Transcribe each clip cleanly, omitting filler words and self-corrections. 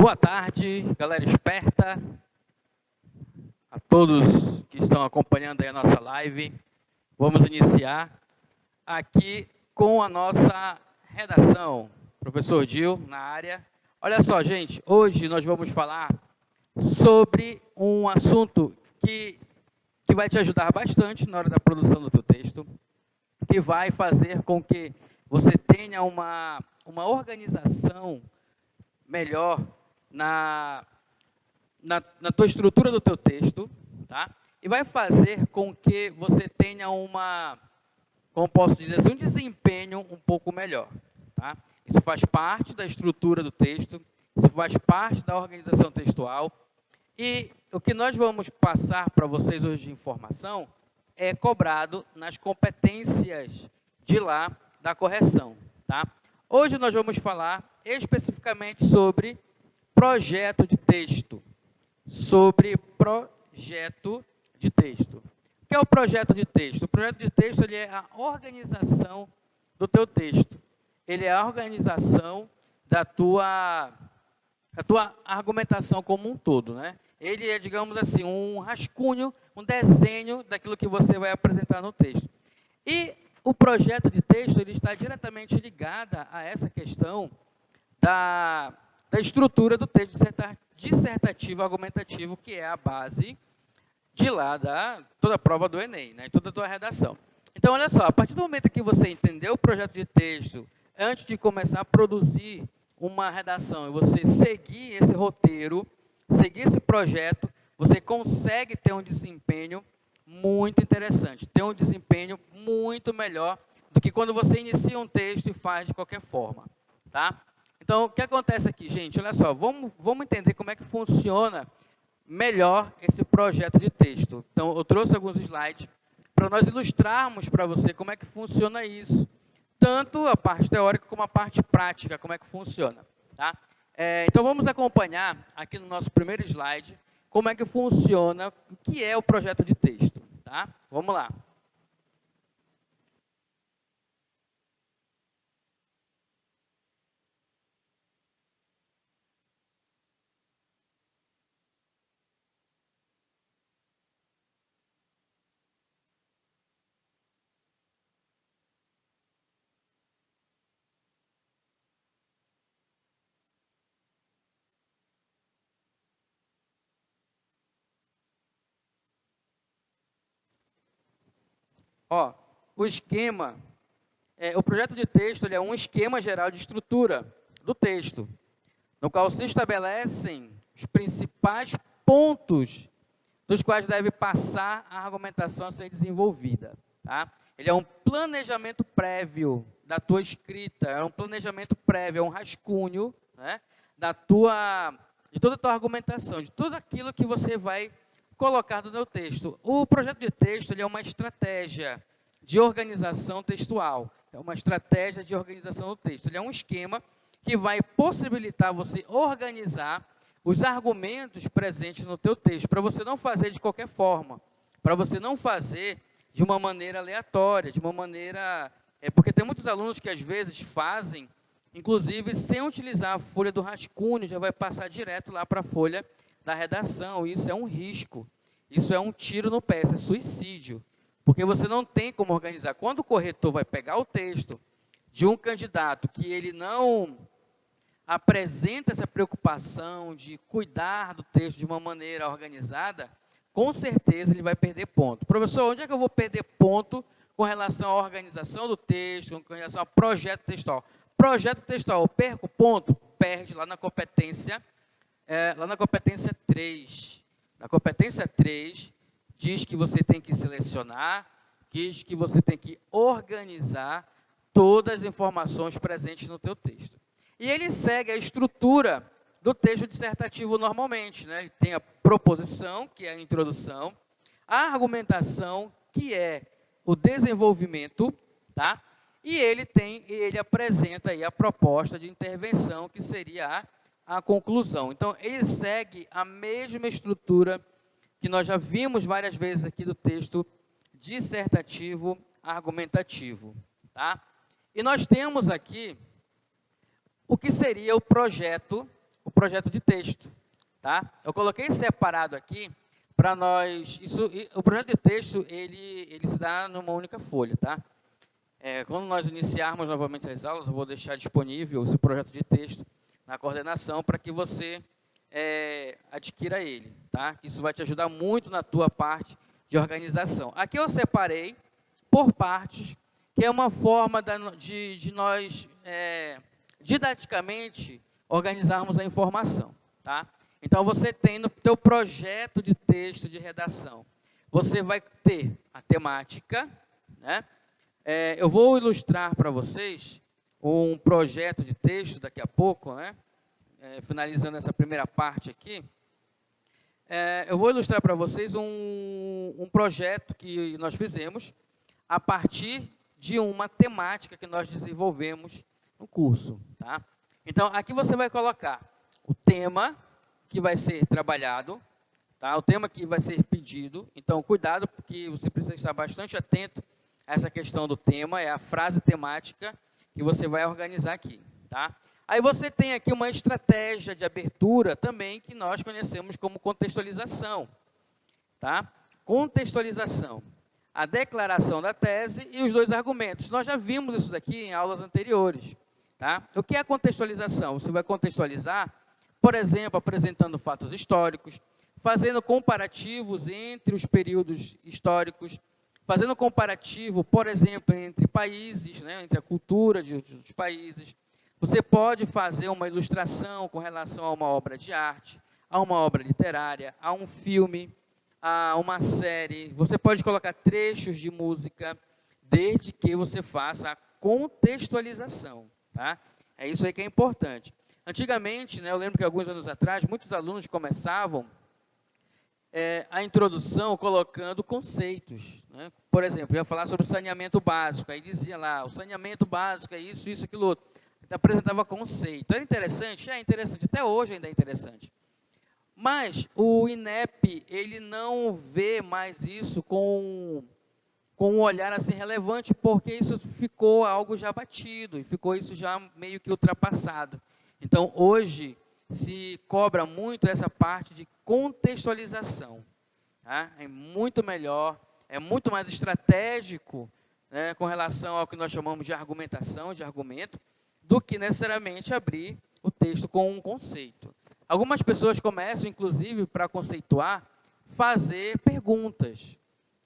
Boa tarde, galera esperta, a todos que estão acompanhando aí a nossa live. Vamos iniciar aqui com a nossa redação. Professor Gil, na área. Olha só, gente, hoje nós vamos falar sobre um assunto que vai te ajudar bastante na hora da produção do teu texto, que vai fazer com que você tenha uma organização melhor na tua estrutura do teu texto, tá? E vai fazer com que você tenha como posso dizer assim, um desempenho um pouco melhor, tá? Isso faz parte da estrutura do texto, isso faz parte da organização textual, e o que nós vamos passar para vocês hoje de informação é cobrado nas competências de lá da correção, tá? Hoje nós vamos falar especificamente sobre projeto de texto. Sobre projeto de texto. O que é o projeto de texto? O projeto de texto ele é a organização do teu texto. Ele é a organização da tua argumentação como um todo, né? Ele é, digamos assim, um rascunho, um desenho daquilo que você vai apresentar no texto. E o projeto de texto ele está diretamente ligado a essa questão da estrutura do texto dissertativo argumentativo, que é a base de lá da toda a prova do Enem, né, toda a tua redação. Então, olha só, a partir do momento que você entendeu o projeto de texto, antes de começar a produzir uma redação, e você seguir esse roteiro, seguir esse projeto, você consegue ter um desempenho muito interessante, ter um desempenho muito melhor do que quando você inicia um texto e faz de qualquer forma, tá? Então, o que acontece aqui, gente? Olha só, vamos entender como é que funciona melhor esse projeto de texto. Então, eu trouxe alguns slides para nós ilustrarmos para você como é que funciona isso. Tanto a parte teórica como a parte prática, como é que funciona. Tá? Então, vamos acompanhar aqui no nosso primeiro slide como é que funciona, o que é o projeto de texto. Tá? Vamos lá. Ó, o projeto de texto ele é um esquema geral de estrutura do texto, no qual se estabelecem os principais pontos dos quais deve passar a argumentação a ser desenvolvida. Tá? Ele é um planejamento prévio da tua escrita, é um planejamento prévio, é um rascunho, né, de toda a tua argumentação, de tudo aquilo que você vai colocar no teu texto. O projeto de texto ele é uma estratégia de organização textual, é uma estratégia de organização do texto. Ele é um esquema que vai possibilitar você organizar os argumentos presentes no teu texto, para você não fazer de qualquer forma, para você não fazer de uma maneira aleatória, de uma maneira... porque tem muitos alunos que às vezes fazem, inclusive sem utilizar a folha do rascunho, já vai passar direto lá para a folha da redação. Isso é um risco, isso é um tiro no pé, isso é suicídio, porque você não tem como organizar. Quando o corretor vai pegar o texto de um candidato que ele não apresenta essa preocupação de cuidar do texto de uma maneira organizada, com certeza ele vai perder ponto. Professor, onde é que eu vou perder ponto com relação à organização do texto, com relação ao projeto textual? Projeto textual, eu perco ponto? Perde lá na competência 3. Na competência 3, diz que você tem que selecionar, diz que você tem que organizar todas as informações presentes no teu texto. E ele segue a estrutura do texto dissertativo normalmente, né? Ele tem a proposição, que é a introdução, a argumentação, que é o desenvolvimento, tá? E ele apresenta aí a proposta de intervenção, que seria a conclusão. Então, ele segue a mesma estrutura que nós já vimos várias vezes aqui do texto dissertativo argumentativo, tá? E nós temos aqui o que seria o projeto projeto de texto, tá? Eu coloquei separado aqui para nós, o projeto de texto, ele se dá numa única folha, tá? Quando nós iniciarmos novamente as aulas, eu vou deixar disponível esse projeto de texto na coordenação para que você adquira ele, tá? Isso vai te ajudar muito na tua parte de organização. Aqui eu separei por partes, que é uma forma de nós, didaticamente, organizarmos a informação, tá? Então, você tem no teu projeto de texto de redação, você vai ter a temática, né? Eu vou ilustrar para vocês um projeto de texto daqui a pouco, né? Finalizando essa primeira parte aqui. Eu vou ilustrar para vocês um projeto que nós fizemos a partir de uma temática que nós desenvolvemos no curso, tá? Então, aqui você vai colocar o tema que vai ser trabalhado, tá? O tema que vai ser pedido. Então, cuidado, porque você precisa estar bastante atento a essa questão do tema, é a frase temática que você vai organizar aqui, tá? Aí você tem aqui uma estratégia de abertura também, que nós conhecemos como contextualização, tá? Contextualização, a declaração da tese e os dois argumentos. Nós já vimos isso daqui em aulas anteriores, tá? O que é a contextualização? Você vai contextualizar, por exemplo, apresentando fatos históricos, fazendo comparativos entre os períodos históricos, fazendo comparativo, por exemplo, entre países, né, entre a cultura dos países. Você pode fazer uma ilustração com relação a uma obra de arte, a uma obra literária, a um filme, a uma série. Você pode colocar trechos de música, desde que você faça a contextualização, tá? É isso aí que é importante. Antigamente, né, eu lembro que alguns anos atrás, muitos alunos começavam a introdução colocando conceitos, né? Por exemplo, eu ia falar sobre o saneamento básico, aí dizia lá, o saneamento básico é isso, isso, aquilo outro. Então, apresentava conceito. Era interessante? É interessante, até hoje ainda é interessante. Mas o INEP, ele não vê mais isso com um olhar assim relevante, porque isso ficou algo já batido, e ficou isso já meio que ultrapassado. Então, hoje, se cobra muito essa parte de contextualização, tá? É muito melhor, é muito mais estratégico, né, com relação ao que nós chamamos de argumentação, de argumento, do que necessariamente abrir o texto com um conceito. Algumas pessoas começam, inclusive, para conceituar, fazer perguntas.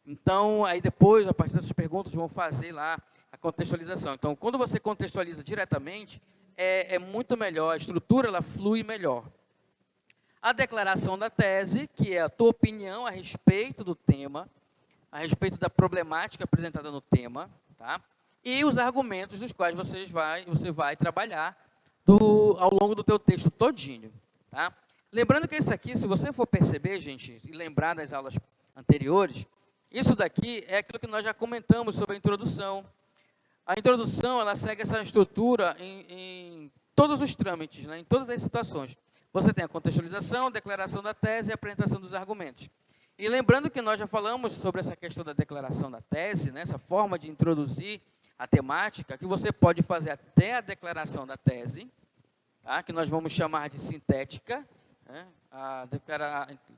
Então, aí depois, a partir dessas perguntas, vão fazer lá a contextualização. Então, quando você contextualiza diretamente, é muito melhor, a estrutura ela flui melhor. A declaração da tese, que é a tua opinião a respeito do tema, a respeito da problemática apresentada no tema, tá? E os argumentos dos quais você vai trabalhar ao longo do teu texto todinho, tá? Lembrando que isso aqui, se você for perceber, gente, e lembrar das aulas anteriores, isso daqui é aquilo que nós já comentamos sobre a introdução. A introdução, ela segue essa estrutura em todos os trâmites, né, em todas as situações. Você tem a contextualização, a declaração da tese e a apresentação dos argumentos. E lembrando que nós já falamos sobre essa questão da declaração da tese, né, essa forma de introduzir a temática, que você pode fazer até a declaração da tese, tá, que nós vamos chamar de sintética, né, a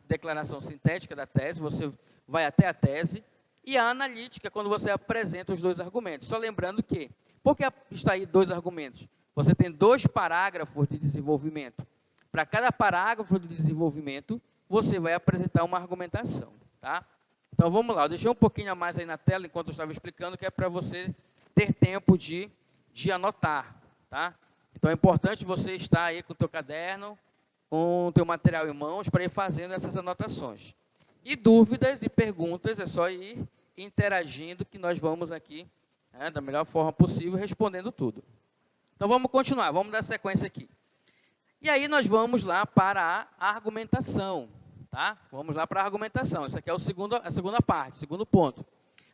declaração sintética da tese, você vai até a tese, e a analítica, quando você apresenta os dois argumentos. Só lembrando que, por que está aí dois argumentos? Você tem 2 parágrafos de desenvolvimento. Para cada parágrafo de desenvolvimento, você vai apresentar uma argumentação, tá? Então, vamos lá. Eu deixei um pouquinho a mais aí na tela, enquanto eu estava explicando, que é para você ter tempo de anotar, tá? Então, é importante você estar aí com o teu caderno, com o teu material em mãos, para ir fazendo essas anotações. E dúvidas e perguntas, é só ir interagindo, que nós vamos aqui, né, da melhor forma possível, respondendo tudo. Então, vamos continuar, vamos dar sequência aqui. E aí, nós vamos lá para a argumentação, tá? Vamos lá para a argumentação. Isso aqui é a segunda parte, o segundo ponto.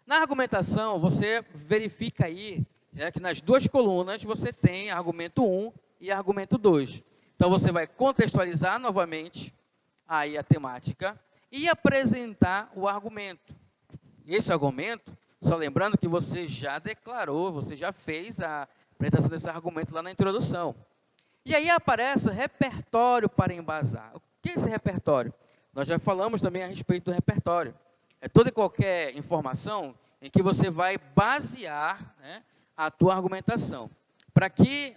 Na argumentação, você verifica aí, né, que nas 2 colunas você tem argumento 1 e argumento 2. Então, você vai contextualizar novamente aí a temática e apresentar o argumento. Esse argumento, só lembrando que você já declarou, você já fez a apresentação desse argumento lá na introdução. E aí aparece o repertório para embasar. O que é esse repertório? Nós já falamos também a respeito do repertório. É toda e qualquer informação em que você vai basear, né, a tua argumentação, para que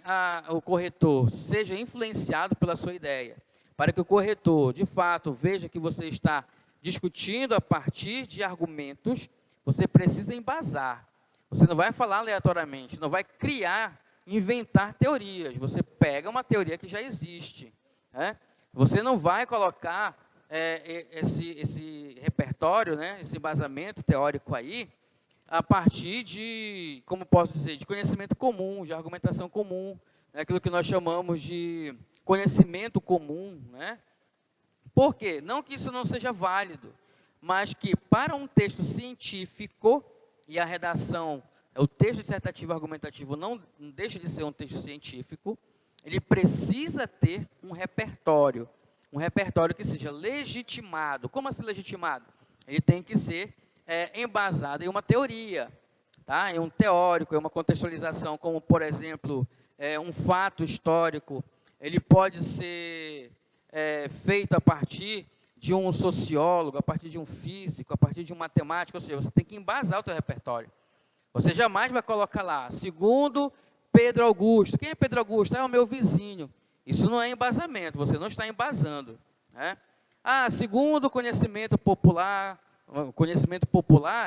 o corretor seja influenciado pela sua ideia, para que o corretor, de fato, veja que você está discutindo a partir de argumentos, você precisa embasar. Você não vai falar aleatoriamente, não vai criar, inventar teorias. Você pega uma teoria que já existe, né? Você não vai colocar esse repertório, né, esse embasamento teórico aí, a partir de, como posso dizer, de conhecimento comum, de argumentação comum, né, aquilo que nós chamamos de conhecimento comum, né? Por quê? Não que isso não seja válido, mas que para um texto científico, e a redação, o texto dissertativo argumentativo não deixa de ser um texto científico, ele precisa ter um repertório que seja legitimado. Como assim legitimado? Ele tem que ser embasado em uma teoria, tá? Em um teórico, em uma contextualização, como, por exemplo, um fato histórico. Ele pode ser feito a partir de um sociólogo, a partir de um físico, a partir de um matemático, ou seja, você tem que embasar o teu repertório. Você jamais vai colocar lá, segundo Pedro Augusto. Quem é Pedro Augusto? É o meu vizinho. Isso não é embasamento, você não está embasando, né? Segundo o conhecimento popular,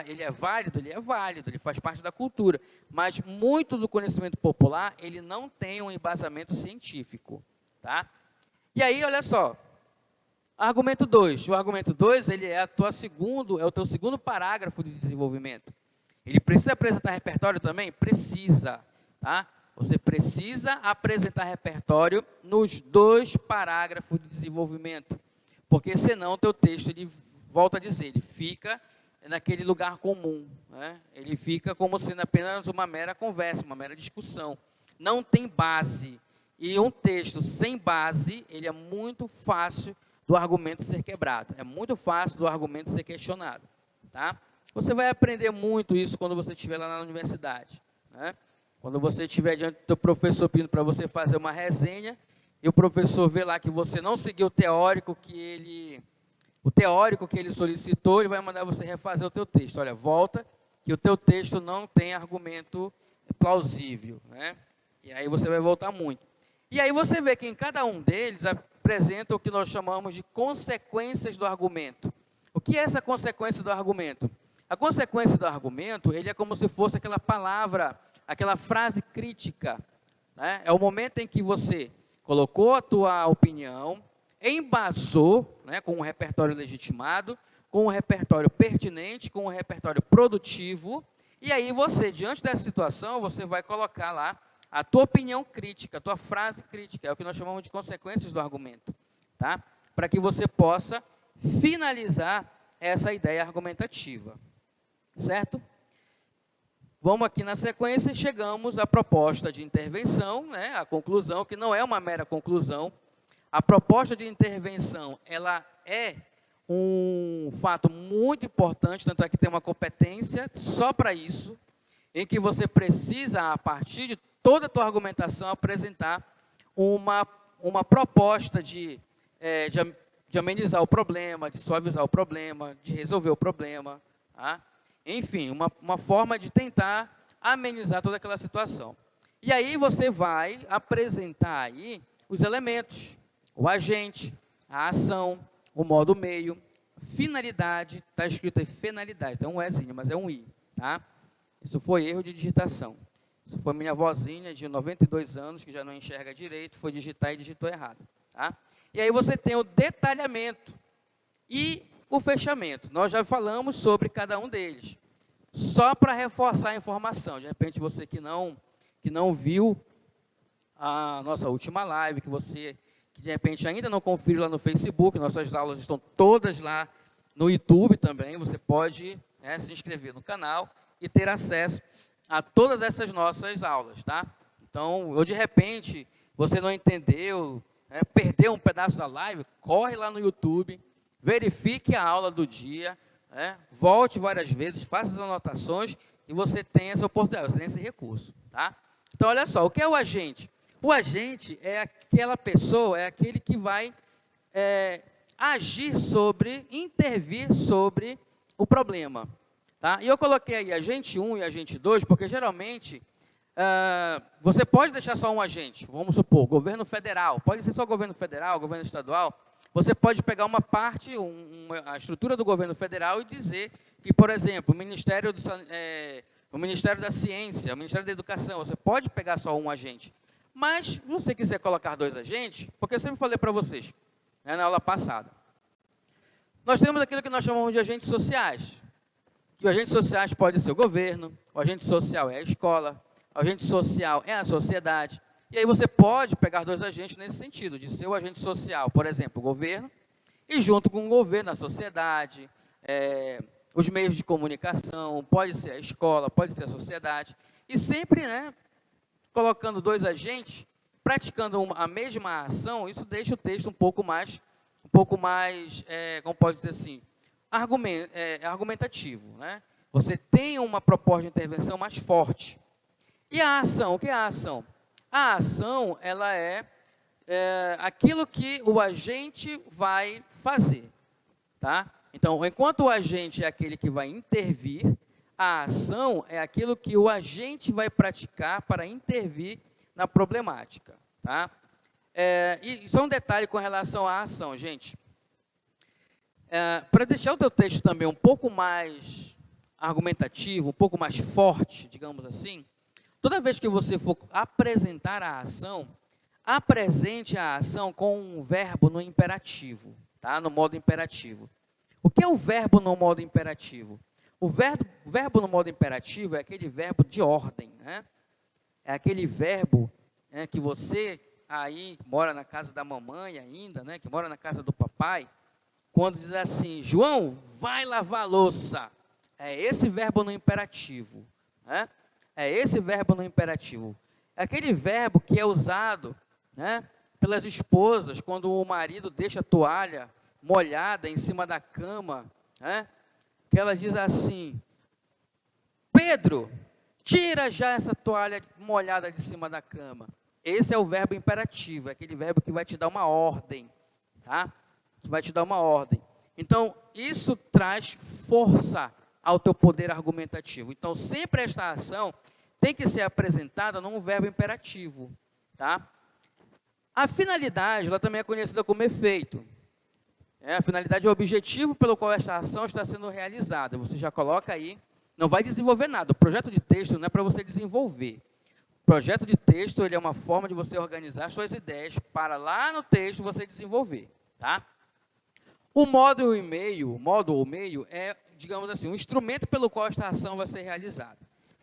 ele é válido, ele faz parte da cultura, mas muito do conhecimento popular, ele não tem um embasamento científico, tá? E aí, olha só, argumento 2. O argumento 2, ele é o teu segundo parágrafo de desenvolvimento. Ele precisa apresentar repertório também? Precisa, tá? Você precisa apresentar repertório nos 2 parágrafos de desenvolvimento, porque senão o teu texto, ele volta a dizer, ele fica naquele lugar comum, né? Ele fica como sendo apenas uma mera conversa, uma mera discussão. Não tem base. E um texto sem base, ele é muito fácil do argumento ser quebrado. É muito fácil do argumento ser questionado, tá? Você vai aprender muito isso quando você estiver lá na universidade, né? Quando você estiver diante do teu professor pedindo para você fazer uma resenha, e o professor vê lá que você não seguiu o teórico que ele solicitou, ele vai mandar você refazer o teu texto. Olha, volta, que o teu texto não tem argumento plausível, né? E aí você vai voltar muito. E aí você vê que em cada um deles apresenta o que nós chamamos de consequências do argumento. O que é essa consequência do argumento? A consequência do argumento, ele é como se fosse aquela palavra, aquela frase crítica, né? É o momento em que você colocou a tua opinião, embasou, né, com um repertório legitimado, com um repertório pertinente, com um repertório produtivo, e aí você, diante dessa situação, você vai colocar lá a tua opinião crítica, a tua frase crítica, é o que nós chamamos de consequências do argumento, tá? Para que você possa finalizar essa ideia argumentativa, certo? Vamos aqui na sequência, chegamos à proposta de intervenção, né, a conclusão, que não é uma mera conclusão. A proposta de intervenção, ela é um fato muito importante, tanto é que tem uma competência só para isso, em que você precisa, a partir de toda a tua argumentação, apresentar uma proposta de amenizar o problema, de suavizar o problema, de resolver o problema, tá? Enfim, uma forma de tentar amenizar toda aquela situação. E aí você vai apresentar aí os elementos, o agente, a ação, o modo meio, finalidade, está escrito aí finalidade, tem um Ezinho, mas é um I, tá? Isso foi erro de digitação. Isso foi minha vozinha de 92 anos, que já não enxerga direito, foi digitar e digitou errado, tá? E aí você tem o detalhamento e o fechamento. Nós já falamos sobre cada um deles. Só para reforçar a informação, de repente você que não viu a nossa última live, que de repente ainda não conferiu lá no Facebook, nossas aulas estão todas lá no YouTube também, você pode se inscrever no canal e ter acesso a todas essas nossas aulas, tá? Então, ou de repente, você não entendeu, perdeu um pedaço da live, corre lá no YouTube, verifique a aula do dia, volte várias vezes, faça as anotações e você tem essa oportunidade, você tem esse recurso, tá? Então, olha só, o que é o agente? O agente é aquela pessoa, é aquele que vai agir sobre, intervir sobre o problema. Tá? E eu coloquei aí agente 1 e agente 2, porque geralmente você pode deixar só um agente, vamos supor, governo federal, pode ser só governo federal, governo estadual, você pode pegar uma parte, a estrutura do governo federal e dizer que, por exemplo, o Ministério da Ciência, o Ministério da Educação, você pode pegar só um agente. Mas, se você quiser colocar 2 agentes, porque eu sempre falei para vocês, na aula passada, nós temos aquilo que nós chamamos de agentes sociais. Que os agentes sociais pode ser o governo, o agente social é a escola, o agente social é a sociedade. E aí você pode pegar 2 agentes nesse sentido, de ser o agente social, por exemplo, o governo, e junto com o governo, a sociedade, os meios de comunicação, pode ser a escola, pode ser a sociedade, e sempre, colocando 2 agentes, praticando a mesma ação, isso deixa o texto um pouco mais, como pode dizer assim, argumentativo, Você tem uma proposta de intervenção mais forte. E a ação, o que é a ação? A ação, ela é aquilo que o agente vai fazer, tá? Então, enquanto o agente é aquele que vai intervir, a ação é aquilo que o agente vai praticar para intervir na problemática, tá? E só um detalhe com relação à ação, gente. Para deixar o teu texto também um pouco mais argumentativo, um pouco mais forte, digamos assim, toda vez que você for apresentar a ação, apresente a ação com um verbo no imperativo, tá? No modo imperativo. O que é o verbo no modo imperativo? O verbo no modo imperativo é aquele verbo de ordem, É aquele verbo que você aí mora na casa da mamãe ainda, que mora na casa do papai, quando diz assim, João, vai lavar a louça. É esse verbo no imperativo, É esse verbo no imperativo. É aquele verbo que é usado, pelas esposas, quando o marido deixa a toalha molhada em cima da cama, que ela diz assim, Pedro, tira já essa toalha molhada de cima da cama. Esse é o verbo imperativo, é aquele verbo que vai te dar uma ordem, tá? Que vai te dar uma ordem. Então, isso traz força ao teu poder argumentativo. Então, sempre esta ação tem que ser apresentada num verbo imperativo, tá? A finalidade, ela também é conhecida como efeito. A finalidade é o objetivo pelo qual esta ação está sendo realizada. Você já coloca aí, não vai desenvolver nada. O projeto de texto não é para você desenvolver. O projeto de texto, ele é uma forma de você organizar suas ideias para lá no texto você desenvolver, tá? O modo ou meio é, digamos assim, um instrumento pelo qual esta ação vai ser realizada,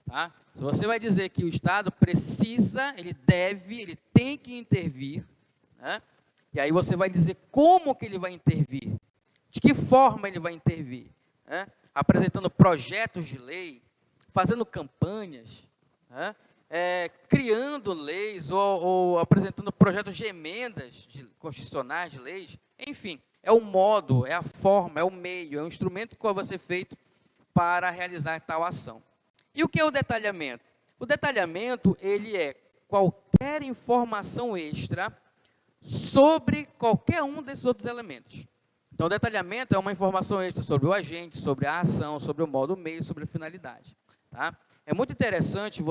tá? Se você vai dizer que o Estado precisa, ele deve, ele tem que intervir, E aí você vai dizer como que ele vai intervir, de que forma ele vai intervir, apresentando projetos de lei, fazendo campanhas, criando leis ou apresentando projetos de emendas constitucionais de leis, enfim, é o modo, é a forma, é o meio, é o instrumento que vai ser feito para realizar tal ação. E o que é o detalhamento? O detalhamento, ele é qualquer informação extra sobre qualquer um desses outros elementos. Então, o detalhamento é uma informação extra sobre o agente, sobre a ação, sobre o modo, o meio, sobre a finalidade. Tá? É muito interessante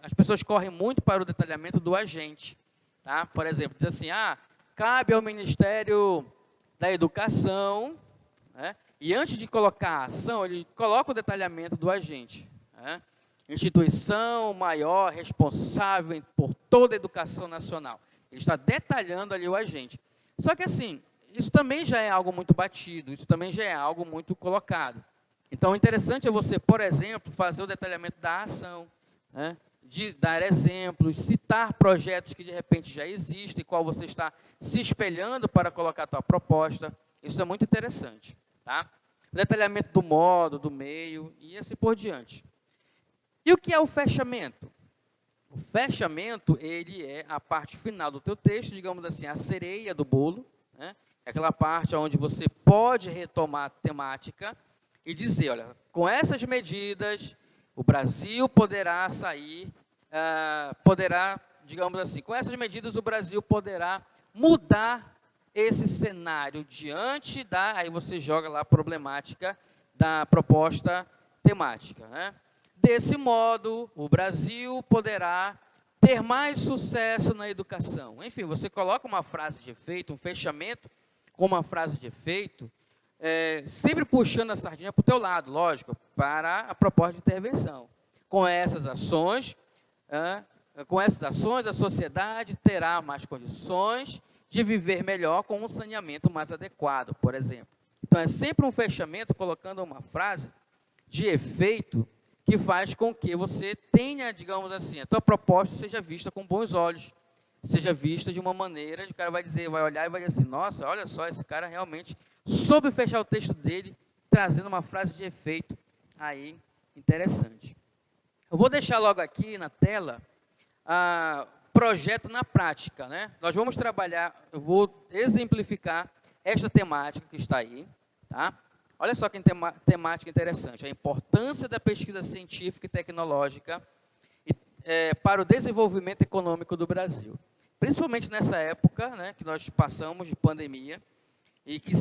as pessoas correm muito para o detalhamento do agente. Tá? Por exemplo, diz assim, cabe ao Ministério da Educação, e antes de colocar a ação, ele coloca o detalhamento do agente. Instituição maior responsável por toda a educação nacional. Ele está detalhando ali o agente. Só que assim, isso também já é algo muito batido, isso também já é algo muito colocado. Então, o interessante é você, por exemplo, fazer o detalhamento da ação, de dar exemplos, citar projetos que de repente já existem, qual você está se espelhando para colocar a tua proposta. Isso é muito interessante, tá? Detalhamento do modo, do meio e assim por diante. E o que é o fechamento? O fechamento, ele é a parte final do teu texto, digamos assim, a cereja do bolo, É aquela parte onde você pode retomar a temática e dizer, olha, com essas medidas, o Brasil poderá sair, poderá digamos assim, com essas medidas o Brasil poderá mudar esse cenário diante da, aí você joga lá a problemática da proposta temática, né? Desse modo, o Brasil poderá ter mais sucesso na educação. Enfim, você coloca uma frase de efeito, um fechamento com uma frase de efeito, sempre puxando a sardinha para o teu lado, lógico, para a proposta de intervenção. Com essas ações, a sociedade terá mais condições de viver melhor com um saneamento mais adequado, por exemplo. Então, é sempre um fechamento colocando uma frase de efeito que faz com que você tenha, digamos assim, a tua proposta seja vista com bons olhos, seja vista de uma maneira, o cara vai olhar e vai dizer assim, nossa, olha só, esse cara realmente soube fechar o texto dele, trazendo uma frase de efeito aí interessante. Eu vou deixar logo aqui na tela projeto na prática, né? Nós vamos trabalhar, eu vou exemplificar esta temática que está aí, tá? Olha só que temática interessante, a importância da pesquisa científica e tecnológica para o desenvolvimento econômico do Brasil. Principalmente nessa época, né, que nós passamos de pandemia, e que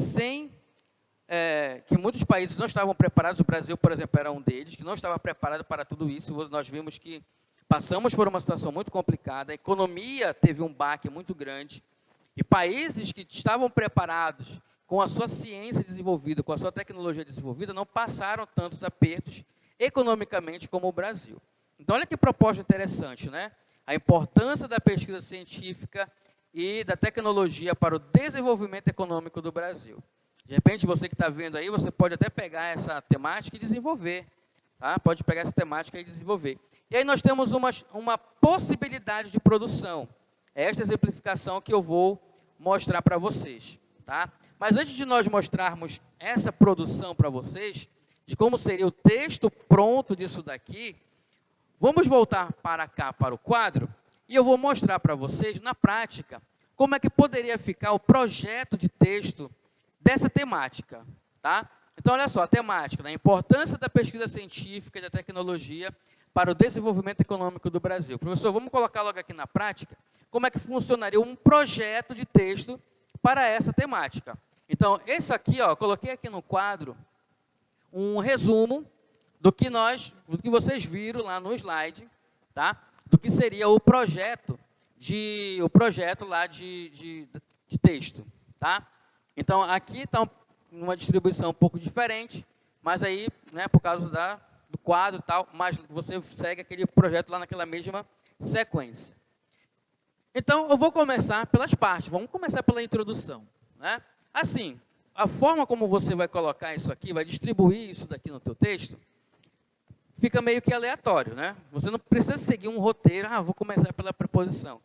que muitos países não estavam preparados, o Brasil, por exemplo, era um deles, que não estava preparado para tudo isso. Nós vimos que passamos por uma situação muito complicada, a economia teve um baque muito grande, e países que estavam preparados com a sua ciência desenvolvida, com a sua tecnologia desenvolvida, não passaram tantos apertos economicamente como o Brasil. Então, olha que proposta interessante, né? A importância da pesquisa científica e da tecnologia para o desenvolvimento econômico do Brasil. De repente, você que está vendo aí, você pode até pegar essa temática e desenvolver. Tá? Pode pegar essa temática e desenvolver. E aí nós temos uma possibilidade de produção. É esta exemplificação que eu vou mostrar para vocês. Tá? Mas antes de nós mostrarmos essa produção para vocês, de como seria o texto pronto disso daqui, vamos voltar para cá, para o quadro, e eu vou mostrar para vocês, na prática, como é que poderia ficar o projeto de texto dessa temática. Tá? Então, olha só, a temática, né? A importância da pesquisa científica e da tecnologia para o desenvolvimento econômico do Brasil. Professor, vamos colocar logo aqui na prática como é que funcionaria um projeto de texto para essa temática. Então, esse aqui, ó, coloquei aqui no quadro um resumo do que vocês viram lá no slide, tá? Do que seria o projeto lá de texto, tá? Então, aqui está uma distribuição um pouco diferente, mas aí, né, por causa do quadro e tal, mas você segue aquele projeto lá naquela mesma sequência. Então, eu vou começar pelas partes, vamos começar pela introdução, né? Assim, a forma como você vai colocar isso aqui, vai distribuir isso daqui no teu texto, fica meio que aleatório, né? Você não precisa seguir um roteiro, vou começar pela preposição.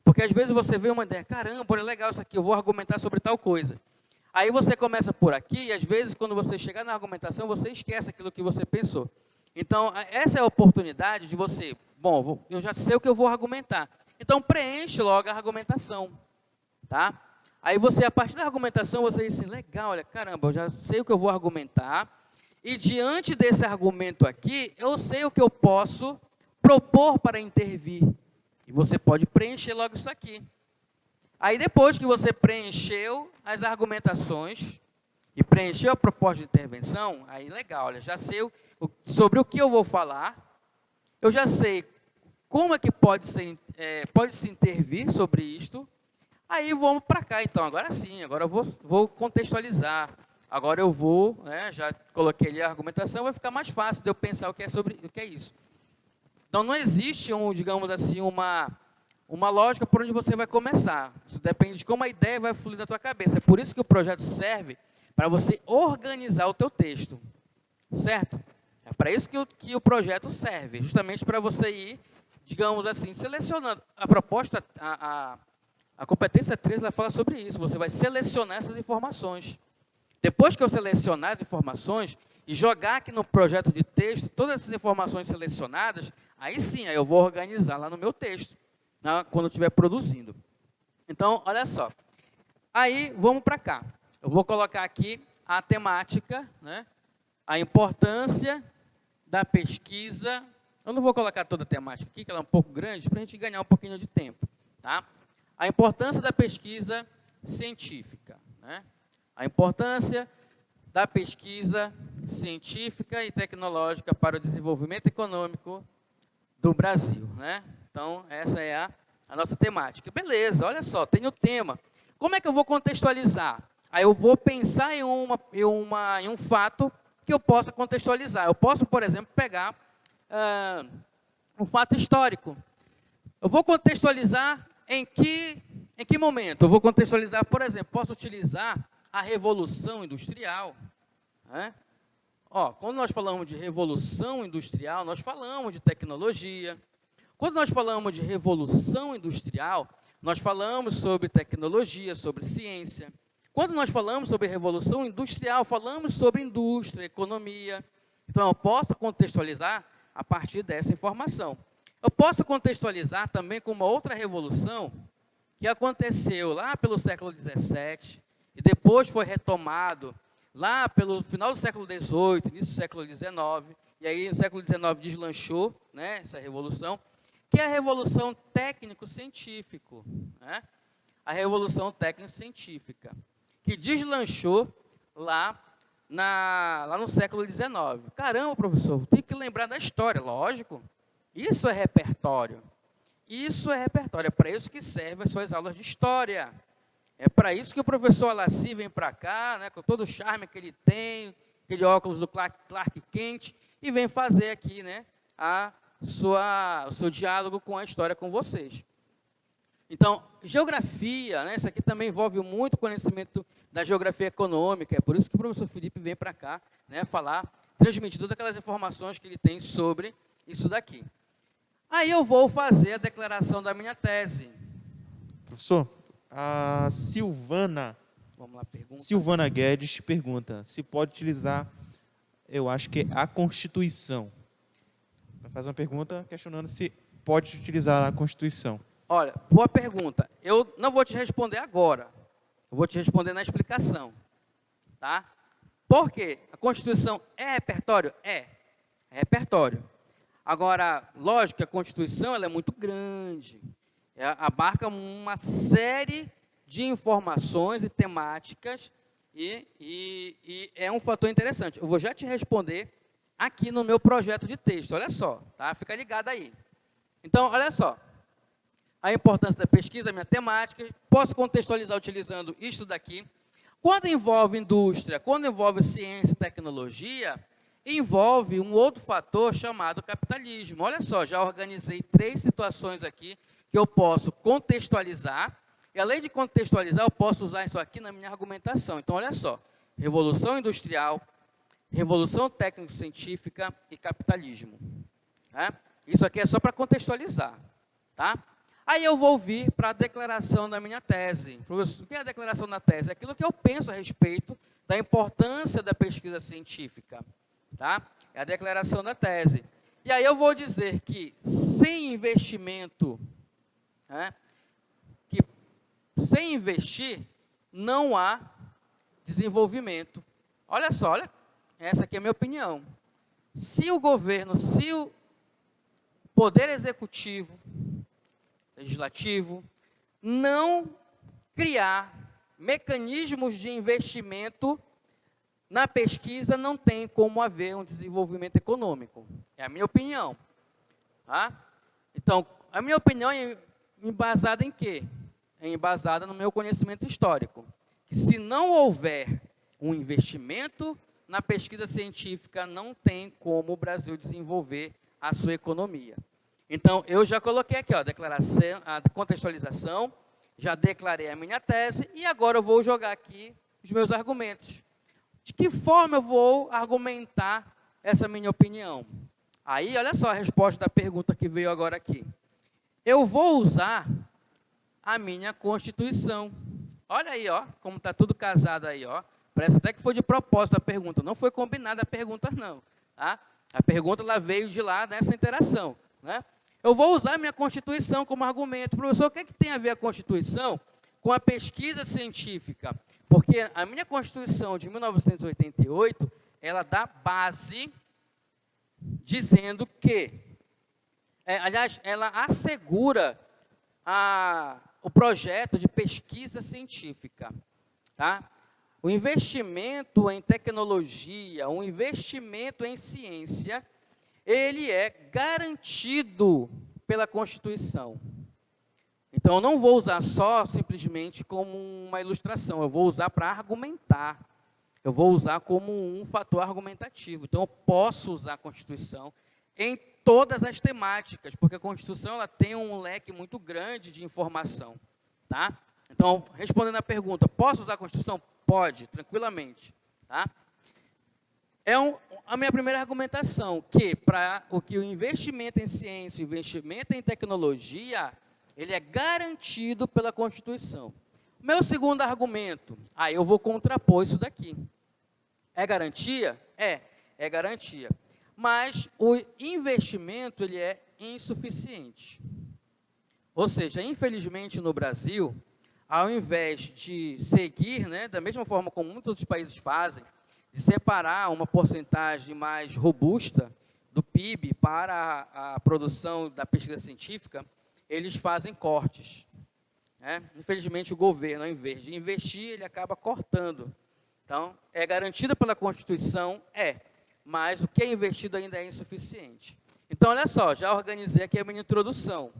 Porque às vezes você vê uma ideia, caramba, é legal isso aqui, eu vou argumentar sobre tal coisa. Aí você começa por aqui, e às vezes quando você chegar na argumentação, você esquece aquilo que você pensou. Então, essa é a oportunidade de você, eu já sei o que eu vou argumentar. Então, preenche logo a argumentação, tá? Aí você, a partir da argumentação, você diz assim, legal, olha, caramba, eu já sei o que eu vou argumentar, e diante desse argumento aqui, eu sei o que eu posso propor para intervir. E você pode preencher logo isso aqui. Aí depois que você preencheu as argumentações, e preencheu a proposta de intervenção, aí legal, olha, já sei sobre o que eu vou falar, eu já sei como é que pode se intervir sobre isto. Aí vamos para cá, então, agora sim, agora eu vou contextualizar. Agora eu vou, né, já coloquei ali a argumentação, vai ficar mais fácil de eu pensar o que é isso. Então, não existe, digamos assim, uma lógica por onde você vai começar. Isso depende de como a ideia vai fluir na tua cabeça. É por isso que o projeto serve para você organizar o teu texto, certo? É para isso que o projeto serve, justamente para você ir, digamos assim, selecionando. A proposta, a competência 3, ela fala sobre isso. Você vai selecionar essas informações. Depois que eu selecionar as informações e jogar aqui no projeto de texto, todas essas informações selecionadas, aí sim, aí eu vou organizar lá no meu texto, né, quando eu estiver produzindo. Então, olha só. Aí, vamos para cá. Eu vou colocar aqui a temática, né, a importância da pesquisa. Eu não vou colocar toda a temática aqui, que ela é um pouco grande, para a gente ganhar um pouquinho de tempo. Tá? A importância da pesquisa científica. Né? A importância da pesquisa científica e tecnológica para o desenvolvimento econômico do Brasil. Né? Então, essa é a nossa temática. Beleza, olha só, tem o tema. Como é que eu vou contextualizar? Aí eu vou pensar em um fato que eu possa contextualizar. Eu posso, por exemplo, pegar um fato histórico. Eu vou contextualizar em que momento? Eu vou contextualizar, por exemplo, posso utilizar a Revolução Industrial. Né? Quando nós falamos de Revolução Industrial, nós falamos de tecnologia. Quando nós falamos de Revolução Industrial, nós falamos sobre tecnologia, sobre ciência. Quando nós falamos sobre Revolução Industrial, falamos sobre indústria, economia. Então, eu posso contextualizar a partir dessa informação. Eu posso contextualizar também com uma outra revolução que aconteceu lá pelo século XVII e depois foi retomado lá pelo final do século XVIII, início do século XIX, e aí no século XIX deslanchou, né, essa revolução, que é a Revolução Técnico-Científico. Né? A Revolução Técnico-Científica, que deslanchou lá no século XIX. Caramba, professor, tem que lembrar da história, lógico. Isso é repertório. Isso é repertório, é para isso que servem as suas aulas de história. É para isso que o professor Alaci vem para cá, né, com todo o charme que ele tem, aquele óculos do Clark Kent, e vem fazer aqui, né, o seu diálogo com a história com vocês. Então, geografia, né, isso aqui também envolve muito conhecimento da geografia econômica, é por isso que o professor Felipe vem para cá, né, transmitir todas aquelas informações que ele tem sobre isso daqui. Aí eu vou fazer a declaração da minha tese. Professor, a Silvana Guedes pergunta se pode utilizar, eu acho que é a Constituição. Vai fazer uma pergunta questionando se pode utilizar a Constituição. Olha, boa pergunta. Eu não vou te responder agora. Eu vou te responder na explicação. Tá? Por quê? A Constituição é repertório? É repertório. Agora, lógico que a Constituição ela é muito grande. Abarca uma série de informações e temáticas e é um fator interessante. Eu vou já te responder aqui no meu projeto de texto. Olha só, tá? Fica ligado aí. Então, olha só. A importância da pesquisa, a minha temática. Posso contextualizar utilizando isto daqui. Quando envolve indústria, quando envolve ciência e tecnologia, envolve um outro fator chamado capitalismo. Olha só, já organizei 3 situações aqui que eu posso contextualizar. E além de contextualizar, eu posso usar isso aqui na minha argumentação. Então, olha só. Revolução Industrial, Revolução Técnico-Científica e capitalismo. Tá? Isso aqui é só para contextualizar. Tá? Aí eu vou vir para a declaração da minha tese. Professor, o que é a declaração da tese? É aquilo que eu penso a respeito da importância da pesquisa científica. Tá? É a declaração da tese. E aí eu vou dizer que sem investimento, né, que sem investir, não há desenvolvimento. Olha só, essa aqui é a minha opinião. Se o governo, se o Poder Executivo, Legislativo, não criar mecanismos de investimento na pesquisa, não tem como haver um desenvolvimento econômico. É a minha opinião. Tá? Então, a minha opinião é embasada em quê? É embasada no meu conhecimento histórico. Que se não houver um investimento na pesquisa científica, não tem como o Brasil desenvolver a sua economia. Então, eu já coloquei aqui, ó, a contextualização, já declarei a minha tese, e agora eu vou jogar aqui os meus argumentos. De que forma eu vou argumentar essa minha opinião? Aí, olha só a resposta da pergunta que veio agora aqui. Eu vou usar a minha Constituição. Olha aí, ó, como está tudo casado aí, ó. Parece até que foi de propósito a pergunta. Não foi combinada a pergunta, não. Tá? A pergunta ela veio de lá dessa interação. Né? Eu vou usar a minha Constituição como argumento. Professor, o que tem a ver a Constituição com a pesquisa científica? Porque a minha Constituição de 1988, ela dá base dizendo que aliás, ela assegura o projeto de pesquisa científica, tá? O investimento em tecnologia, o investimento em ciência, ele é garantido pela Constituição. Então, eu não vou usar só simplesmente como uma ilustração, eu vou usar para argumentar. Eu vou usar como um fator argumentativo. Então, eu posso usar a Constituição em todas as temáticas, porque a Constituição ela tem um leque muito grande de informação. Tá? Então, respondendo à pergunta, posso usar a Constituição? Pode, tranquilamente. Tá? A minha primeira argumentação, que o investimento em ciência, o investimento em tecnologia, ele é garantido pela Constituição. Meu segundo argumento, aí eu vou contrapor isso daqui. É garantia? É garantia. Mas o investimento, ele é insuficiente. Ou seja, infelizmente no Brasil, ao invés de seguir, né, da mesma forma como muitos outros países fazem, de separar uma porcentagem mais robusta do PIB para a produção da pesquisa científica, eles fazem cortes. Infelizmente, o governo, ao invés de investir, ele acaba cortando. Então, é garantida pela Constituição? Mas o que é investido ainda é insuficiente. Então, olha só, já organizei aqui a minha introdução.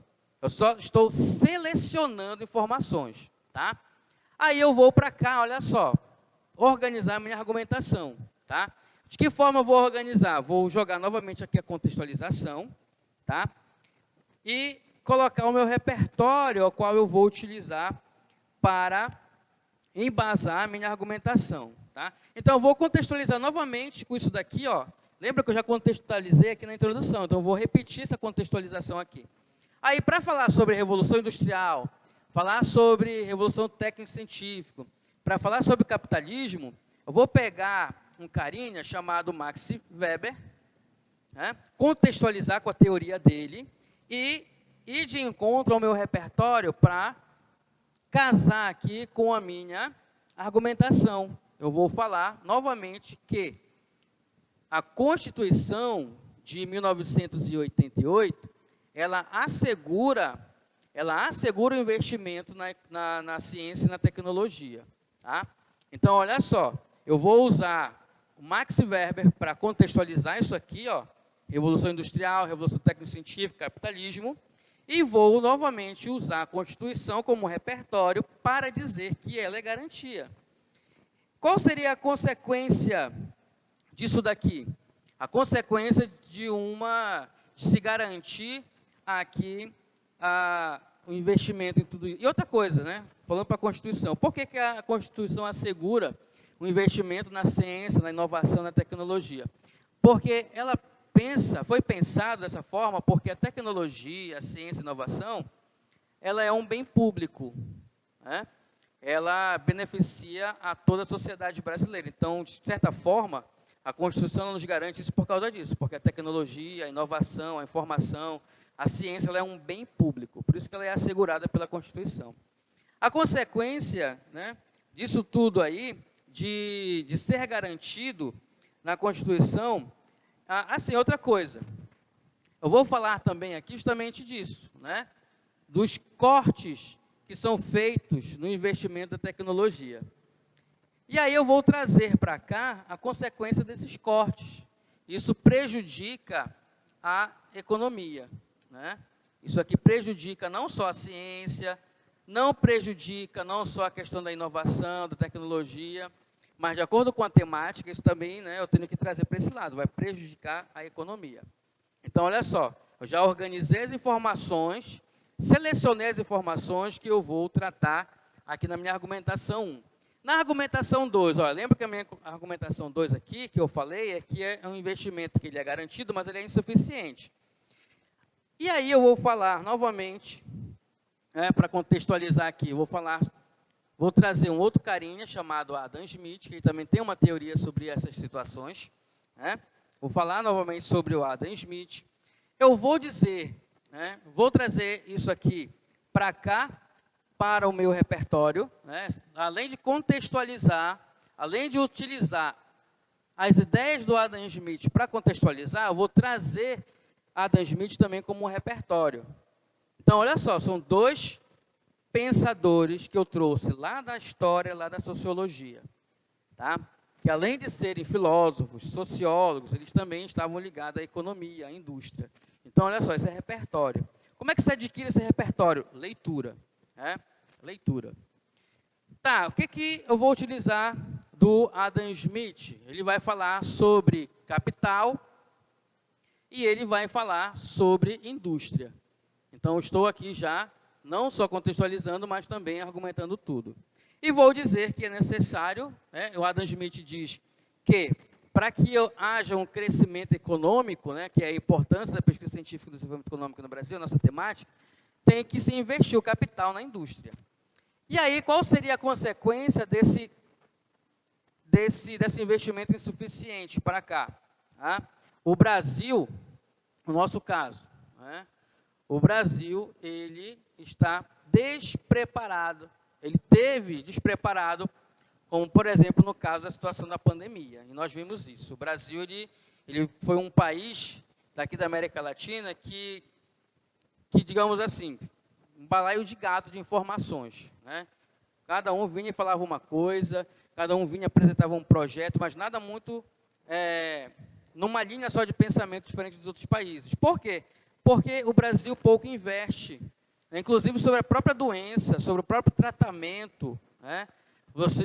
Eu só estou selecionando informações, tá? Aí eu vou para cá, olha só, organizar a minha argumentação, tá? De que forma eu vou organizar? Vou jogar novamente aqui a contextualização, tá? E colocar o meu repertório, ao qual eu vou utilizar para embasar a minha argumentação, tá? Então, eu vou contextualizar novamente com isso daqui, ó. Lembra que eu já contextualizei aqui na introdução, então eu vou repetir essa contextualização aqui. Aí, para falar sobre Revolução Industrial, falar sobre Revolução Técnico-Científica, para falar sobre capitalismo, eu vou pegar um carinha chamado Max Weber, né, contextualizar com a teoria dele e ir de encontro ao meu repertório para casar aqui com a minha argumentação. Eu vou falar novamente que a Constituição de 1988, ela assegura o investimento na ciência e na tecnologia. Tá? Então, olha só, eu vou usar o Max Weber para contextualizar isso aqui, ó, Revolução Industrial, Revolução Técnico-Científica, capitalismo, e vou novamente usar a Constituição como repertório para dizer que ela é garantia. Qual seria a consequência disso daqui? A consequência de se garantir aqui o investimento em tudo isso. E outra coisa, né? Falando para a Constituição, por que a Constituição assegura o investimento na ciência, na inovação, na tecnologia? Porque ela foi pensado dessa forma porque a tecnologia, a ciência e a inovação, ela é um bem público, né? Ela beneficia a toda a sociedade brasileira. Então, de certa forma, a Constituição nos garante isso por causa disso, porque a tecnologia, a inovação, a informação, a ciência, ela é um bem público, por isso que ela é assegurada pela Constituição. A consequência, né, disso tudo aí, de ser garantido na Constituição, assim, outra coisa, eu vou falar também aqui justamente disso, né, dos cortes que são feitos no investimento da tecnologia. E aí eu vou trazer para cá a consequência desses cortes. Isso prejudica a economia, né? Isso aqui prejudica não só a ciência, não prejudica não só a questão da inovação, da tecnologia, mas de acordo com a temática, isso também, né, eu tenho que trazer para esse lado, vai prejudicar a economia. Então, olha só, eu já organizei as informações, selecionei as informações que eu vou tratar aqui na minha argumentação 1. Na argumentação 2, lembra que a minha argumentação 2 aqui, que eu falei, é que é um investimento que ele é garantido, mas ele é insuficiente. E aí eu vou falar novamente, para contextualizar aqui, vou trazer um outro carinha chamado Adam Smith, que ele também tem uma teoria sobre essas situações, né? Vou falar novamente sobre o Adam Smith. Eu vou dizer, né, vou trazer isso aqui para cá, para o meu repertório, né? Além de contextualizar, além de utilizar as ideias do Adam Smith para contextualizar, eu vou trazer Adam Smith também como um repertório. Então, olha só, são dois pensadores que eu trouxe lá da história, lá da sociologia, tá? Que além de serem filósofos, sociólogos, eles também estavam ligados à economia, à indústria. Então, olha só, esse é repertório. Como é que se adquire esse repertório? Leitura, né? Leitura. Tá, o que eu vou utilizar do Adam Smith? Ele vai falar sobre capital e ele vai falar sobre indústria. Então, estou aqui já, não só contextualizando, mas também argumentando tudo. E vou dizer que é necessário, o Adam Smith diz que, para que haja um crescimento econômico, que é a importância da pesquisa científica e do desenvolvimento econômico no Brasil, a nossa temática, tem que se investir o capital na indústria. E aí, qual seria a consequência desse investimento insuficiente para cá? O Brasil, no nosso caso, o Brasil, ele está despreparado, ele teve despreparado, como, por exemplo, no caso da situação da pandemia, e nós vimos isso. O Brasil, ele foi um país daqui da América Latina que, digamos assim, um balaio de gato de informações, Cada um vinha e falava uma coisa, cada um vinha e apresentava um projeto, mas nada muito numa linha só de pensamento diferente dos outros países. Por quê? Porque o Brasil pouco investe, inclusive sobre a própria doença, sobre o próprio tratamento.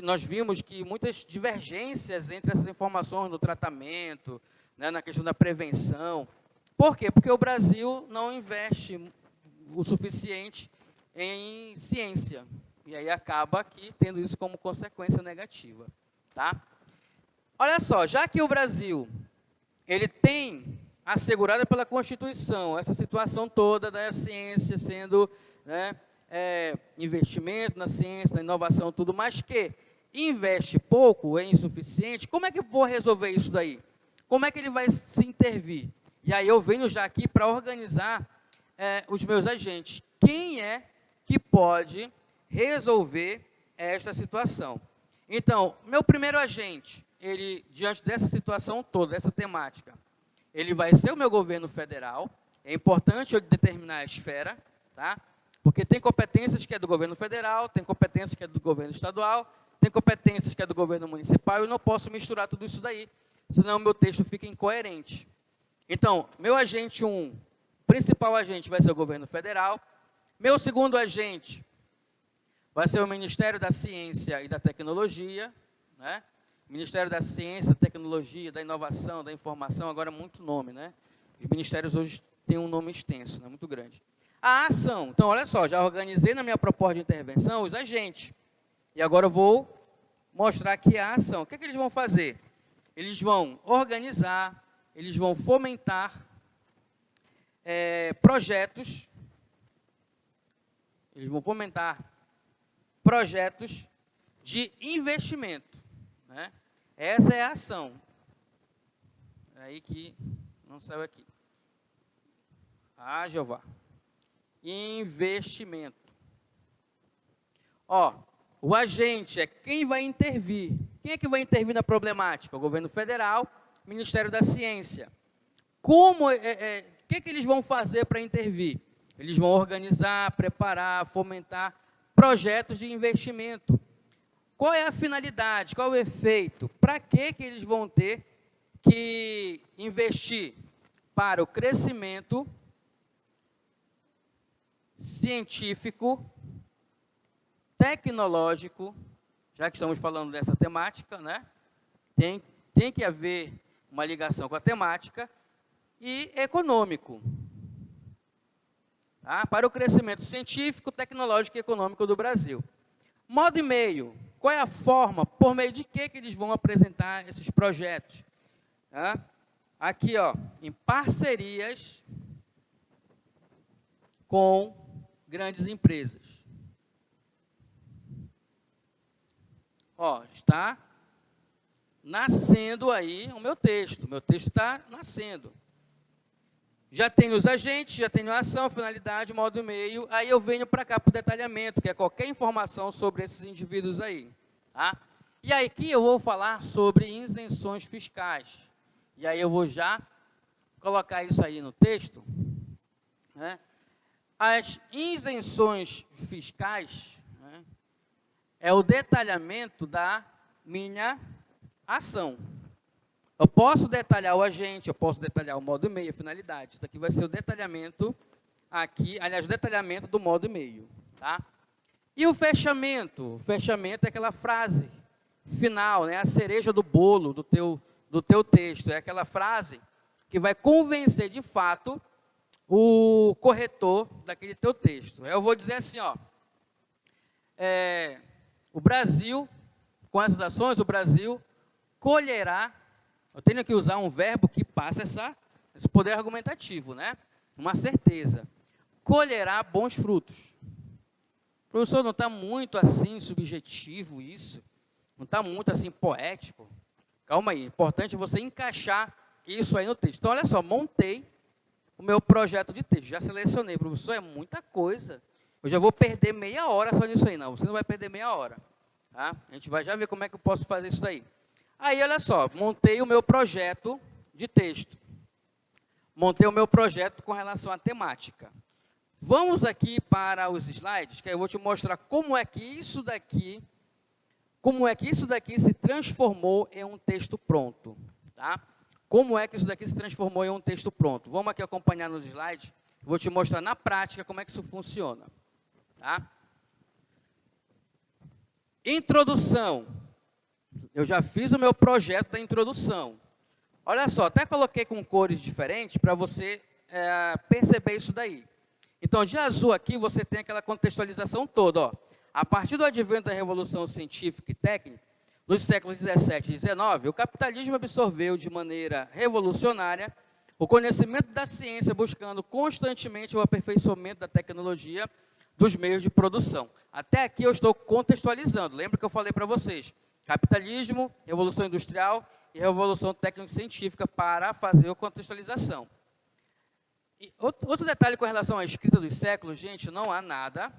Nós vimos que muitas divergências entre essas informações no tratamento, na questão da prevenção. Por quê? Porque o Brasil não investe o suficiente em ciência. E aí acaba aqui tendo isso como consequência negativa. Tá? Olha só, já que o Brasil ele tem assegurada pela Constituição essa situação toda da ciência sendo investimento na ciência, na inovação, tudo, mas que investe pouco, é insuficiente, como é que eu vou resolver isso daí? Como é que ele vai se intervir? E aí eu venho já aqui para organizar os meus agentes. Quem é que pode resolver esta situação? Então, meu primeiro agente, ele, diante dessa situação toda, dessa temática, ele vai ser o meu governo federal. É importante eu determinar a esfera, tá? Porque tem competências que é do governo federal, tem competências que é do governo estadual, tem competências que é do governo municipal, eu não posso misturar tudo isso daí, senão o meu texto fica incoerente. Então, meu agente 1, principal agente vai ser o governo federal. Meu segundo agente vai ser o Ministério da Ciência e da Tecnologia, Ministério da Ciência, da Tecnologia, da Inovação, da Informação, agora é muito nome, Os ministérios hoje têm um nome extenso, muito grande. A ação, então olha só, já organizei na minha proposta de intervenção os agentes. E agora eu vou mostrar aqui a ação. O que eles vão fazer? Eles vão organizar, eles vão fomentar projetos, de investimento. Essa é a ação. É aí que não saiu aqui. Jeová. Investimento. O agente é quem vai intervir. Quem é que vai intervir na problemática? O governo federal, o Ministério da Ciência. O que eles vão fazer para intervir? Eles vão organizar, preparar, fomentar projetos de investimento. Qual é a finalidade? Qual é o efeito? Para que eles vão ter que investir? Para o crescimento científico, tecnológico, já que estamos falando dessa temática, tem que haver uma ligação com a temática, e econômico. Para o crescimento científico, tecnológico e econômico do Brasil. Modo e meio. Qual é a forma, por meio de que eles vão apresentar esses projetos? Aqui, em parcerias com grandes empresas. Está nascendo aí o meu texto. O meu texto está nascendo. Já tenho os agentes, já tenho a ação, finalidade, modo e meio. Aí eu venho para cá para o detalhamento, que é qualquer informação sobre esses indivíduos aí. E aí aqui eu vou falar sobre isenções fiscais. E aí eu vou já colocar isso aí no texto, né? As isenções fiscais, né, é o detalhamento da minha ação. Eu posso detalhar o agente, eu posso detalhar o modo e-mail, a finalidade. Isso aqui vai ser o detalhamento aqui, aliás, o detalhamento do modo e-mail, tá? E o fechamento? O fechamento é aquela frase final, né, a cereja do bolo do teu texto. É aquela frase que vai convencer de fato o corretor daquele teu texto. Eu vou dizer assim, ó, o Brasil, com essas ações, o Brasil colherá, eu tenho que usar um verbo que passa esse poder argumentativo, né? Uma certeza. Colherá bons frutos. Professor, não está muito assim subjetivo isso? Não está muito assim poético? Calma aí, importante você encaixar isso aí no texto. Então, olha só, montei o meu projeto de texto, já selecionei. Professor, é muita coisa. Eu já vou perder meia hora só nisso aí. Não, você não vai perder meia hora. Tá? A gente vai já ver como é que eu posso fazer isso daí. Aí, olha só, montei o meu projeto de texto. Montei o meu projeto com relação à temática. Vamos aqui para os slides, que eu vou te mostrar como é que isso daqui se transformou em um texto pronto, tá? Como é que isso daqui se transformou em um texto pronto? Vamos aqui acompanhar nos slides, vou te mostrar na prática como é que isso funciona, tá? Introdução. Eu já fiz o meu projeto da introdução. Olha só, até coloquei com cores diferentes para você perceber isso daí. Então, de azul aqui, você tem aquela contextualização toda, ó. A partir do advento da Revolução Científica e Técnica, nos séculos 17 e 19, o capitalismo absorveu de maneira revolucionária o conhecimento da ciência, buscando constantemente o aperfeiçoamento da tecnologia dos meios de produção. Até aqui eu estou contextualizando. Lembra que eu falei para vocês? Capitalismo, Revolução Industrial e Revolução Técnico-Científica para fazer a contextualização. E outro detalhe com relação à escrita dos séculos, gente, não há nada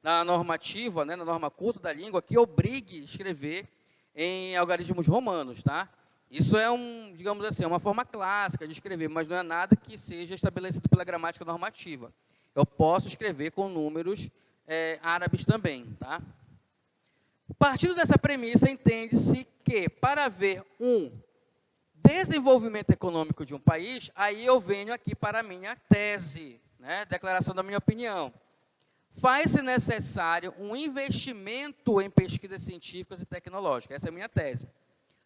na normativa, né, na norma culta da língua, que obrigue a escrever em algarismos romanos, tá? Isso é digamos assim, uma forma clássica de escrever, mas não é nada que seja estabelecido pela gramática normativa. Eu posso escrever com números árabes também, tá? Partindo dessa premissa, entende-se que, para haver um desenvolvimento econômico de um país, aí eu venho aqui para a minha tese, né, declaração da minha opinião. Faz-se necessário um investimento em pesquisas científicas e tecnológicas. Essa é a minha tese.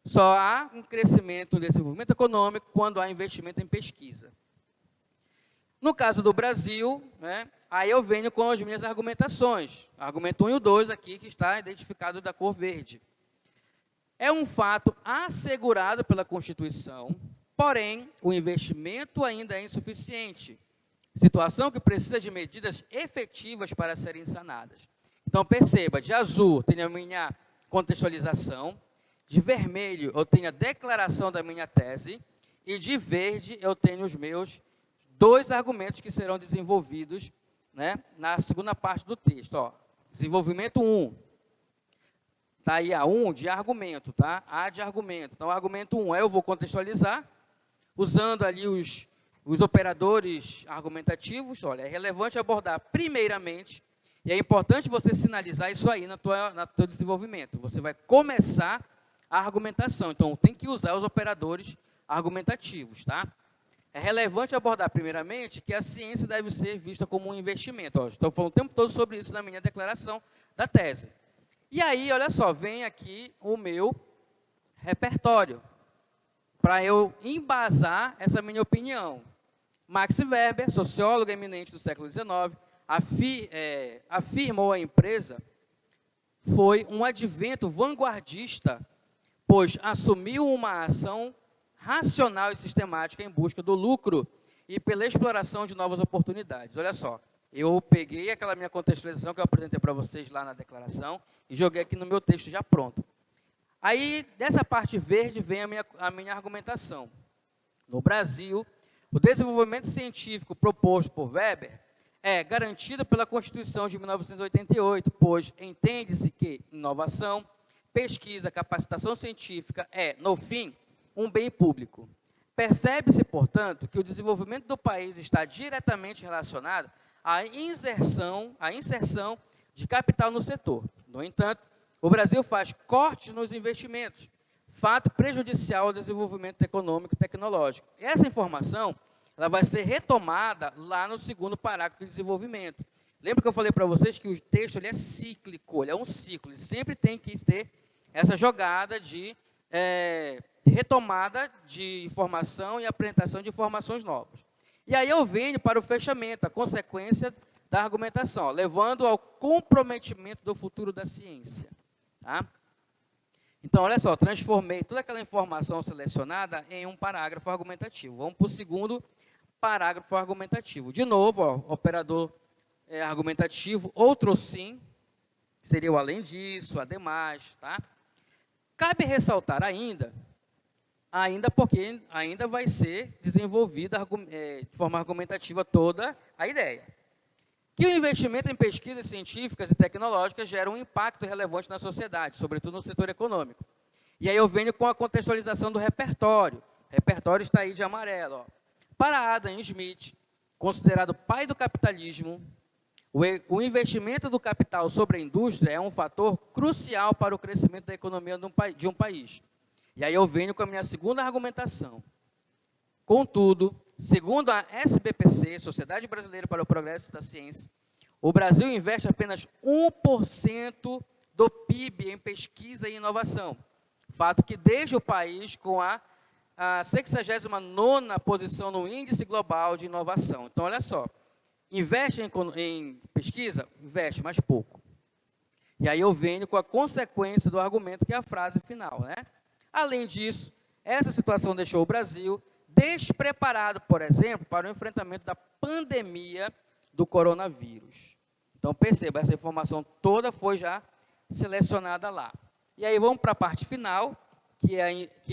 Só há um crescimento, um desenvolvimento econômico quando há investimento em pesquisa. No caso do Brasil, né, aí eu venho com as minhas argumentações. Argumento 1 e o 2 aqui, que está identificado da cor verde. É um fato assegurado pela Constituição, porém, o investimento ainda é insuficiente. Situação que precisa de medidas efetivas para serem sanadas. Então, perceba, de azul tenho a minha contextualização, de vermelho eu tenho a declaração da minha tese, e de verde eu tenho os meus 2 argumentos que serão desenvolvidos, né, na segunda parte do texto. Ó, desenvolvimento 1. Está aí a 1 de argumento, tá? A de argumento. Então, o argumento 1 eu vou contextualizar, usando ali os operadores argumentativos. Olha, é relevante abordar primeiramente, e é importante você sinalizar isso aí no teu desenvolvimento. Você vai começar a argumentação, então tem que usar os operadores argumentativos, tá? É relevante abordar primeiramente que a ciência deve ser vista como um investimento. Ó, estou falando o tempo todo sobre isso na minha declaração da tese. E aí, olha só, vem aqui o meu repertório, para eu embasar essa minha opinião. Max Weber, sociólogo eminente do século XIX, afirmou a empresa, foi um advento vanguardista, pois assumiu uma ação racional e sistemática em busca do lucro e pela exploração de novas oportunidades. Olha só, eu peguei aquela minha contextualização que eu apresentei para vocês lá na declaração e joguei aqui no meu texto já pronto. Aí, dessa parte verde, vem a minha argumentação. No Brasil, o desenvolvimento científico proposto por Weber é garantido pela Constituição de 1988, pois entende-se que inovação, pesquisa, capacitação científica é, no fim, um bem público. Percebe-se, portanto, que o desenvolvimento do país está diretamente relacionado à inserção de capital no setor. No entanto, o Brasil faz cortes nos investimentos, fato prejudicial ao desenvolvimento econômico e tecnológico. Essa informação ela vai ser retomada lá no segundo parágrafo do desenvolvimento. Lembra que eu falei para vocês que o texto ele é cíclico, ele é um ciclo, ele sempre tem que ter essa jogada de retomada de informação e apresentação de informações novas. E aí eu venho para o fechamento, a consequência da argumentação, levando ao comprometimento do futuro da ciência. Tá? Então, olha só, transformei toda aquela informação selecionada em um parágrafo argumentativo. Vamos para o segundo parágrafo argumentativo. De novo, ó, operador argumentativo, outro sim, seria o além disso, ademais, tá? Cabe ressaltar ainda porque ainda vai ser desenvolvida de forma argumentativa toda a ideia, que o investimento em pesquisas científicas e tecnológicas gera um impacto relevante na sociedade, sobretudo no setor econômico. E aí eu venho com a contextualização do repertório. O repertório está aí de amarelo. Ó. Para Adam Smith, considerado pai do capitalismo, o investimento do capital sobre a indústria é um fator crucial para o crescimento da economia de um país. E aí eu venho com a minha segunda argumentação. Contudo, segundo a SBPC, Sociedade Brasileira para o Progresso da Ciência, o Brasil investe apenas 1% do PIB em pesquisa e inovação. Fato que deixa o país com a 69ª posição no Índice Global de Inovação. Então, olha só, investe em pesquisa? Investe, mas pouco. E aí eu venho com a consequência do argumento, que é a frase final, né? Além disso, essa situação deixou o Brasil despreparado, por exemplo, para o enfrentamento da pandemia do coronavírus. Então, perceba, essa informação toda foi já selecionada lá. E aí vamos para a parte final, que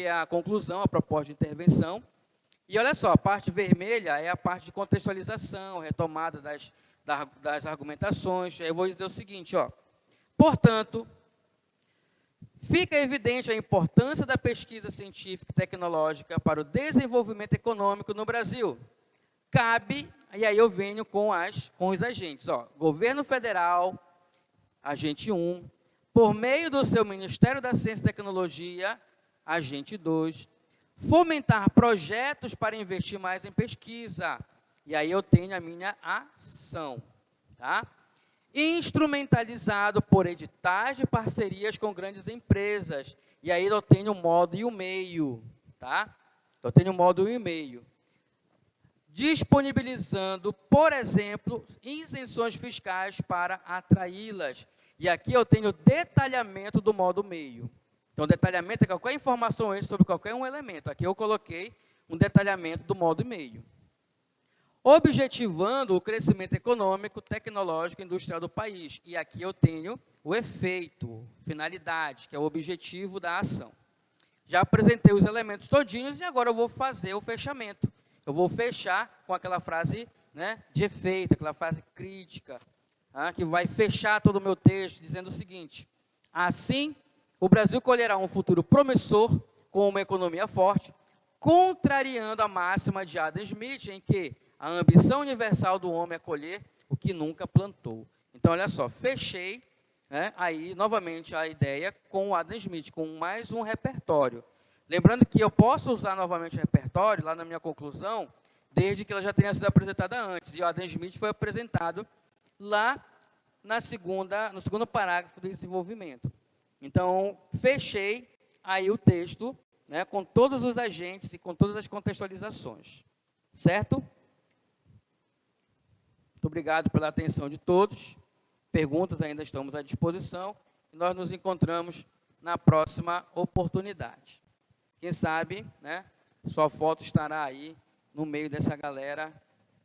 é a conclusão, a proposta de intervenção. E olha só, a parte vermelha é a parte de contextualização, retomada das argumentações. Aí eu vou dizer o seguinte, ó. Portanto, fica evidente a importância da pesquisa científica e tecnológica para o desenvolvimento econômico no Brasil. Cabe, e aí eu venho com os agentes, ó, Governo Federal, agente 1, por meio do seu Ministério da Ciência e Tecnologia, agente 2, fomentar projetos para investir mais em pesquisa, e aí eu tenho a minha ação, tá? Instrumentalizado por editais de parcerias com grandes empresas. E aí eu tenho o modo e o meio, tá? Eu tenho o modo e o meio. Disponibilizando, por exemplo, isenções fiscais para atraí-las. E aqui eu tenho detalhamento do modo meio. Então, detalhamento é qualquer informação extra sobre qualquer um elemento. Aqui eu coloquei um detalhamento do modo e meio. Objetivando o crescimento econômico, tecnológico e industrial do país. E aqui eu tenho o efeito, finalidade, que é o objetivo da ação. Já apresentei os elementos todinhos e agora eu vou fazer o fechamento. Eu vou fechar com aquela frase, né, de efeito, aquela frase crítica, que vai fechar todo o meu texto, dizendo o seguinte: assim, o Brasil colherá um futuro promissor com uma economia forte, contrariando a máxima de Adam Smith, em que a ambição universal do homem é colher o que nunca plantou. Então, olha só, fechei, né, aí, novamente, a ideia com o Adam Smith, com mais um repertório. Lembrando que eu posso usar novamente o repertório, lá na minha conclusão, desde que ela já tenha sido apresentada antes. E o Adam Smith foi apresentado lá no segundo parágrafo do desenvolvimento. Então, fechei aí o texto, né, com todos os agentes e com todas as contextualizações. Certo? Muito obrigado pela atenção de todos. Perguntas ainda estamos à disposição. E nós nos encontramos na próxima oportunidade. Quem sabe, né, sua foto estará aí no meio dessa galera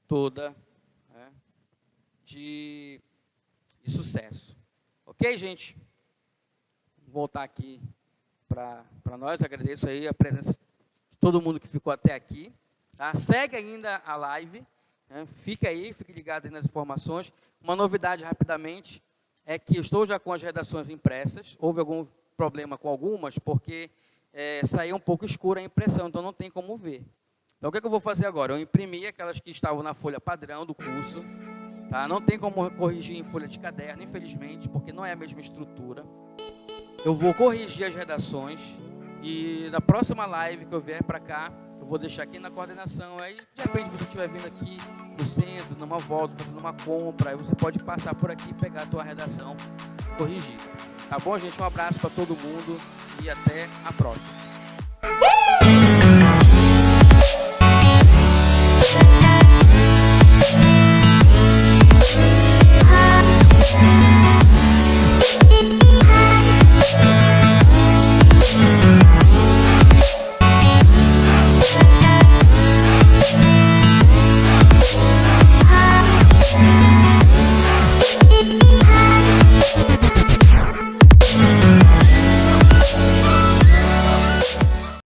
toda, né, de sucesso. Ok, gente? Vou voltar aqui para nós. Agradeço aí a presença de todo mundo que ficou até aqui. Tá? Segue ainda a live. Fique ligado aí nas informações. Uma novidade rapidamente é que eu estou já com as redações impressas. Houve algum problema com algumas, porque saiu um pouco escura a impressão, então não tem como ver. Então, o que eu vou fazer agora? Eu imprimi aquelas que estavam na folha padrão do curso. Tá? Não tem como corrigir em folha de caderno, infelizmente, porque não é a mesma estrutura. Eu vou corrigir as redações e na próxima live que eu vier para cá, eu vou deixar aqui na coordenação. Aí, de repente, você estiver vindo aqui no centro, numa volta, fazendo uma compra, aí você pode passar por aqui e pegar a tua redação corrigida. Tá bom, gente? Um abraço para todo mundo e até a próxima.